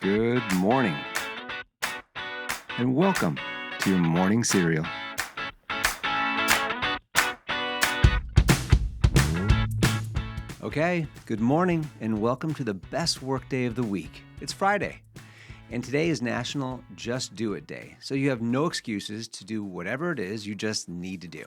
Good morning, and welcome to your morning cereal. Okay, good morning, and welcome to the best work day of the week. It's Friday, and today is National Just Do It Day, so you have no excuses to do whatever it is you just need to do.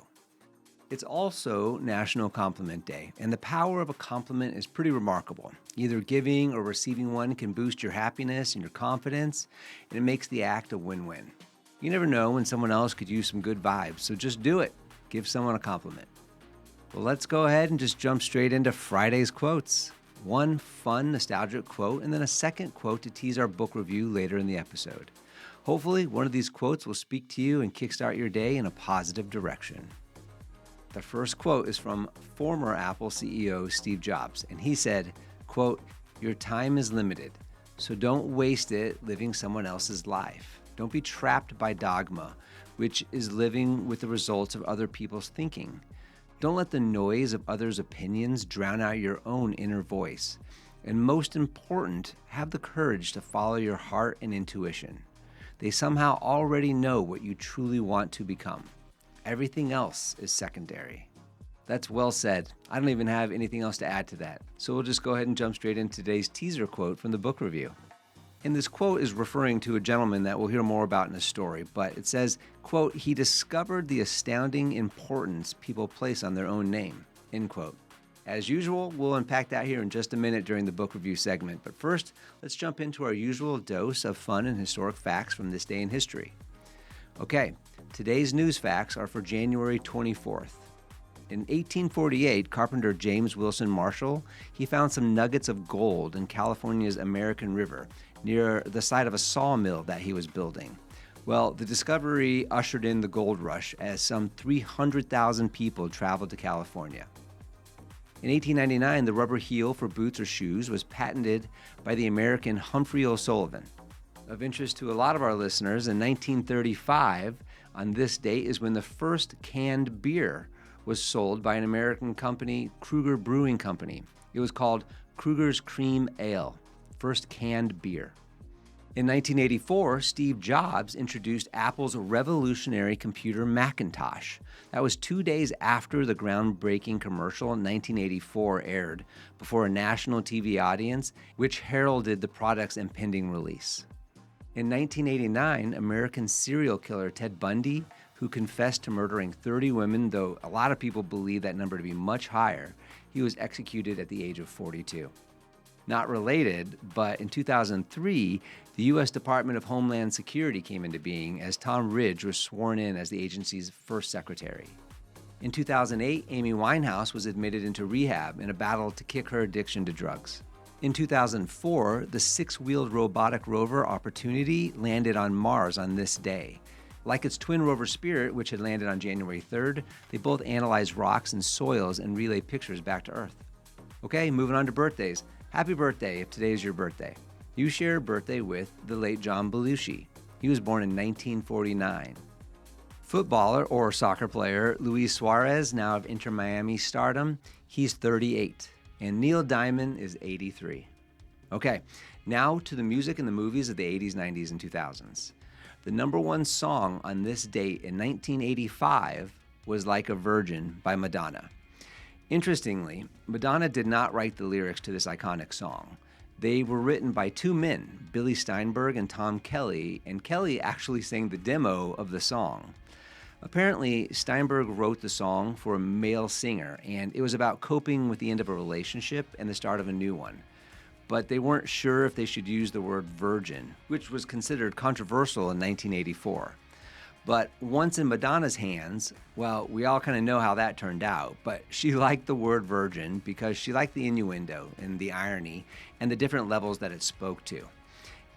It's also National Compliment Day, and the power of a compliment is pretty remarkable. Either giving or receiving one can boost your happiness and your confidence, and it makes the act a win-win. You never know when someone else could use some good vibes, so just do it. Give someone a compliment. Well, let's go ahead and just jump straight into Friday's quotes. One fun, nostalgic quote, and then a second quote to tease our book review later in the episode. Hopefully, one of these quotes will speak to you and kickstart your day in a positive direction. The first quote is from former Apple CEO Steve Jobs, and he said, quote, "Your time is limited, so don't waste it living someone else's life. Don't be trapped by dogma, which is living with the results of other people's thinking. Don't let the noise of others' opinions drown out your own inner voice. And most important, have the courage to follow your heart and intuition. They somehow already know what you truly want to become. Everything else is secondary." That's well said. I don't even have anything else to add to that. So we'll just go ahead and jump straight into today's teaser quote from the book review. And this quote is referring to a gentleman that we'll hear more about in a story, but it says, quote, "He discovered the astounding importance people place on their own name," end quote. As usual, we'll unpack that here in just a minute during the book review segment. But first, let's jump into our usual dose of fun and historic facts from this day in history. Okay, today's news facts are for January 24th. In 1848, carpenter James Wilson Marshall, he found some nuggets of gold in California's American River near the site of a sawmill that he was building. Well, the discovery ushered in the gold rush as some 300,000 people traveled to California. In 1899, the rubber heel for boots or shoes was patented by the American Humphrey O'Sullivan. Of interest to a lot of our listeners, in 1935, on this date is when the first canned beer was sold by an American company, Kruger Brewing Company. It was called Kruger's Cream Ale, first canned beer. In 1984, Steve Jobs introduced Apple's revolutionary computer Macintosh. That was 2 days after the groundbreaking commercial in 1984 aired before a national TV audience, which heralded the product's impending release. In 1989, American serial killer Ted Bundy, who confessed to murdering 30 women, though a lot of people believe that number to be much higher, he was executed at the age of 42. Not related, but in 2003, the U.S. Department of Homeland Security came into being as Tom Ridge was sworn in as the agency's first secretary. In 2008, Amy Winehouse was admitted into rehab in a battle to kick her addiction to drugs. In 2004, the six-wheeled robotic rover Opportunity landed on Mars on this day. Like its twin rover Spirit, which had landed on January 3rd, they both analyze rocks and soils and relay pictures back to Earth. Okay, moving on to birthdays. Happy birthday if today is your birthday. You share a birthday with the late John Belushi. He was born in 1949. Footballer or soccer player Luis Suarez, now of Inter Miami stardom, he's 38. And Neil Diamond is 83. Okay, now to the music and the movies of the 80s, 90s, and 2000s. The number one song on this date in 1985 was Like a Virgin by Madonna. Interestingly, Madonna did not write the lyrics to this iconic song. They were written by two men, Billy Steinberg and Tom Kelly, and Kelly actually sang the demo of the song. Apparently, Steinberg wrote the song for a male singer, and it was about coping with the end of a relationship and the start of a new one. But they weren't sure if they should use the word virgin, which was considered controversial in 1984. But once in Madonna's hands, well, we all kind of know how that turned out, but she liked the word virgin because she liked the innuendo and the irony and the different levels that it spoke to.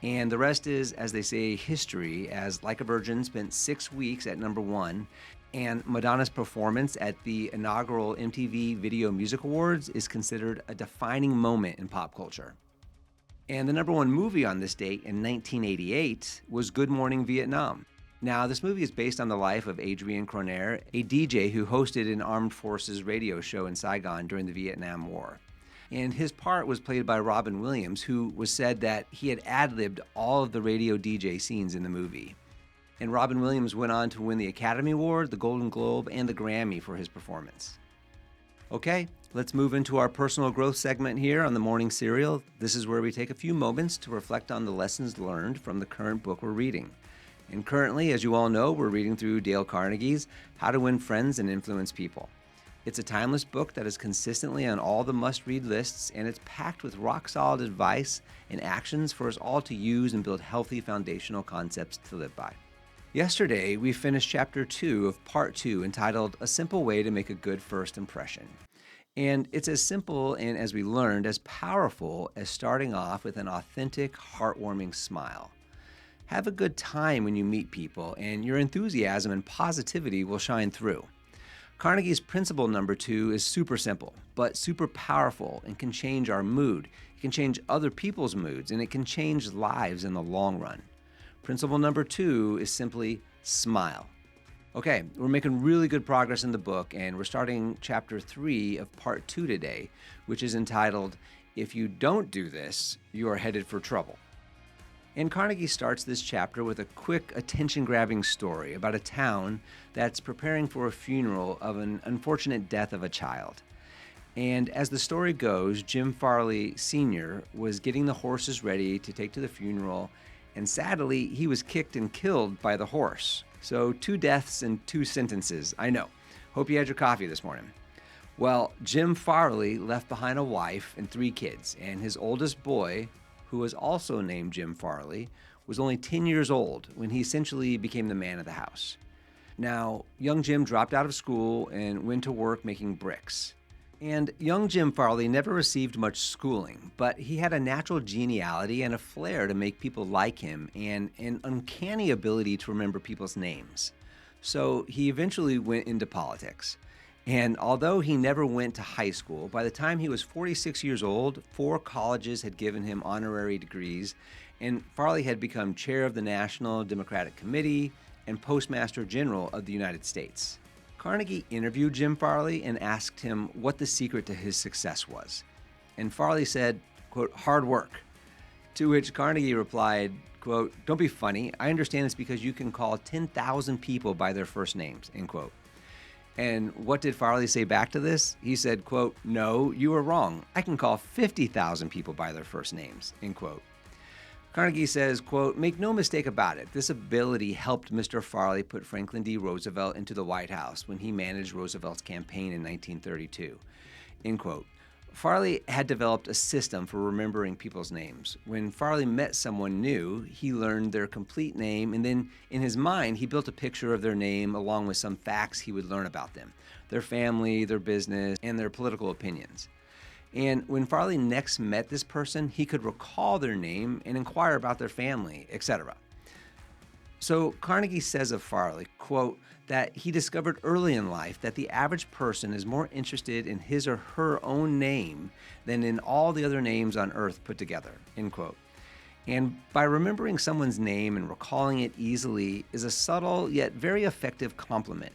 And the rest is, as they say, history, as Like a Virgin spent 6 weeks at number one, and Madonna's performance at the inaugural MTV Video Music Awards is considered a defining moment in pop culture. And the number one movie on this date in 1988 was Good Morning Vietnam. Now, this movie is based on the life of Adrian Croner, a DJ who hosted an armed forces radio show in Saigon during the Vietnam War. And his part was played by Robin Williams, who was said that he had ad-libbed all of the radio DJ scenes in the movie. And Robin Williams went on to win the Academy Award, the Golden Globe, and the Grammy for his performance. Okay, let's move into our personal growth segment here on the Morning Serial. This is where we take a few moments to reflect on the lessons learned from the current book we're reading. And currently, as you all know, we're reading through Dale Carnegie's How to Win Friends and Influence People. It's a timeless book that is consistently on all the must-read lists, and it's packed with rock-solid advice and actions for us all to use and build healthy foundational concepts to live by. Yesterday, we finished Chapter 2 of Part 2, entitled A Simple Way to Make a Good First Impression. And it's as simple and, as we learned, as powerful as starting off with an authentic, heartwarming smile. Have a good time when you meet people, and your enthusiasm and positivity will shine through. Carnegie's principle number 2 is super simple, but super powerful and can change our mood. It can change other people's moods, and it can change lives in the long run. Principle number 2 is simply smile. Okay, we're making really good progress in the book, and we're starting Chapter 3 of Part 2 today, which is entitled, If You Don't Do This, You Are Headed for Trouble. And Carnegie starts this chapter with a quick, attention-grabbing story about a town that's preparing for a funeral of an unfortunate death of a child. And as the story goes, Jim Farley Sr. was getting the horses ready to take to the funeral, and sadly, he was kicked and killed by the horse. So 2 deaths and 2 sentences, I know. Hope you had your coffee this morning. Well, Jim Farley left behind a wife and 3 kids, and his oldest boy, who was also named Jim Farley, was only 10 years old when he essentially became the man of the house. Now, young Jim dropped out of school and went to work making bricks. And young Jim Farley never received much schooling, but he had a natural geniality and a flair to make people like him and an uncanny ability to remember people's names. So he eventually went into politics. And although he never went to high school, by the time he was 46 years old, 4 colleges had given him honorary degrees, and Farley had become chair of the National Democratic Committee and Postmaster General of the United States. Carnegie interviewed Jim Farley and asked him what the secret to his success was. And Farley said, quote, hard work. To which Carnegie replied, quote, don't be funny. I understand it's because you can call 10,000 people by their first names, end quote. And what did Farley say back to this? He said, quote, no, you are wrong. I can call 50,000 people by their first names, end quote. Carnegie says, quote, make no mistake about it, this ability helped Mr. Farley put Franklin D. Roosevelt into the White House when he managed Roosevelt's campaign in 1932, end quote. Farley had developed a system for remembering people's names. When Farley met someone new, he learned their complete name, and then in his mind, he built a picture of their name along with some facts he would learn about them, their family, their business, and their political opinions. And when Farley next met this person, he could recall their name and inquire about their family, etc. So Carnegie says of Farley, quote, that he discovered early in life that the average person is more interested in his or her own name than in all the other names on earth put together, end quote. And by remembering someone's name and recalling it easily is a subtle yet very effective compliment.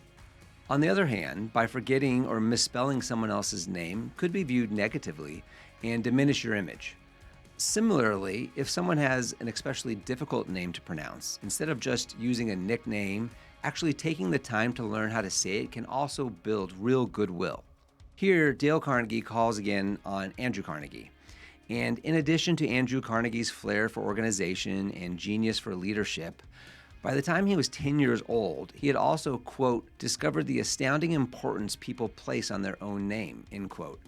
On the other hand, by forgetting or misspelling someone else's name could be viewed negatively and diminish your image. Similarly, if someone has an especially difficult name to pronounce, instead of just using a nickname, actually taking the time to learn how to say it can also build real goodwill. Here, Dale Carnegie calls again on Andrew Carnegie. And in addition to Andrew Carnegie's flair for organization and genius for leadership, by the time he was 10 years old, he had also, quote, discovered the astounding importance people place on their own name, end quote.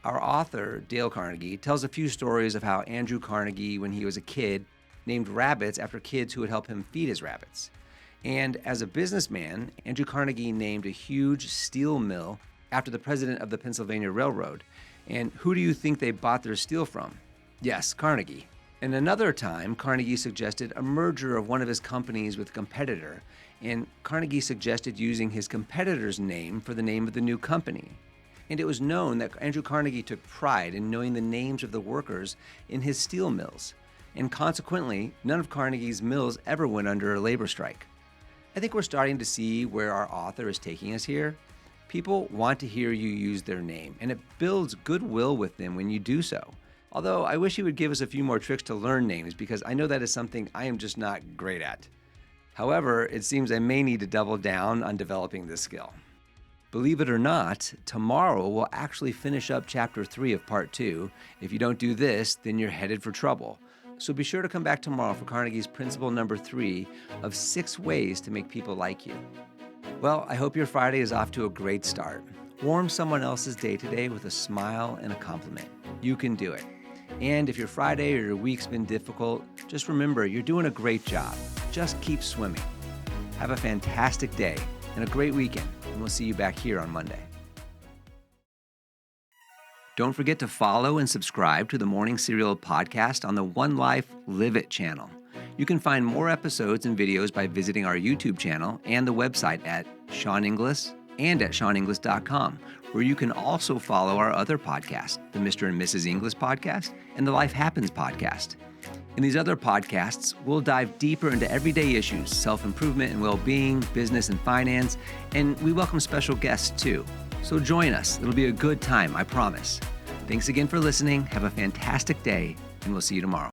Our author, Dale Carnegie, tells a few stories of how Andrew Carnegie, when he was a kid, named rabbits after kids who would help him feed his rabbits. And as a businessman, Andrew Carnegie named a huge steel mill after the president of the Pennsylvania Railroad. And who do you think they bought their steel from? Yes, Carnegie. And another time, Carnegie suggested a merger of one of his companies with a competitor, and Carnegie suggested using his competitor's name for the name of the new company. And it was known that Andrew Carnegie took pride in knowing the names of the workers in his steel mills, and consequently, none of Carnegie's mills ever went under a labor strike. I think we're starting to see where our author is taking us here. People want to hear you use their name, and it builds goodwill with them when you do so. Although I wish you would give us a few more tricks to learn names, because I know that is something I am just not great at. However, it seems I may need to double down on developing this skill. Believe it or not, tomorrow we'll actually finish up Chapter 3 of Part 2. If you don't do this, then you're headed for trouble. So be sure to come back tomorrow for Carnegie's principle number 3 of 6 ways to make people like you. Well, I hope your Friday is off to a great start. Warm someone else's day today with a smile and a compliment. You can do it. And if your Friday or your week's been difficult, just remember you're doing a great job. Just keep swimming. Have a fantastic day and a great weekend, and we'll see you back here on Monday. Don't forget to follow and subscribe to the Morning Serial podcast on the One Life Live It channel. You can find more episodes and videos by visiting our YouTube channel and the website at Sean Inglis and at SeanInglis.com, where you can also follow our other podcasts, the Mr. and Mrs. Inglis podcast and the Life Happens podcast. In these other podcasts, we'll dive deeper into everyday issues, self-improvement and well-being, business and finance, and we welcome special guests too. So join us. It'll be a good time, I promise. Thanks again for listening. Have a fantastic day, and we'll see you tomorrow.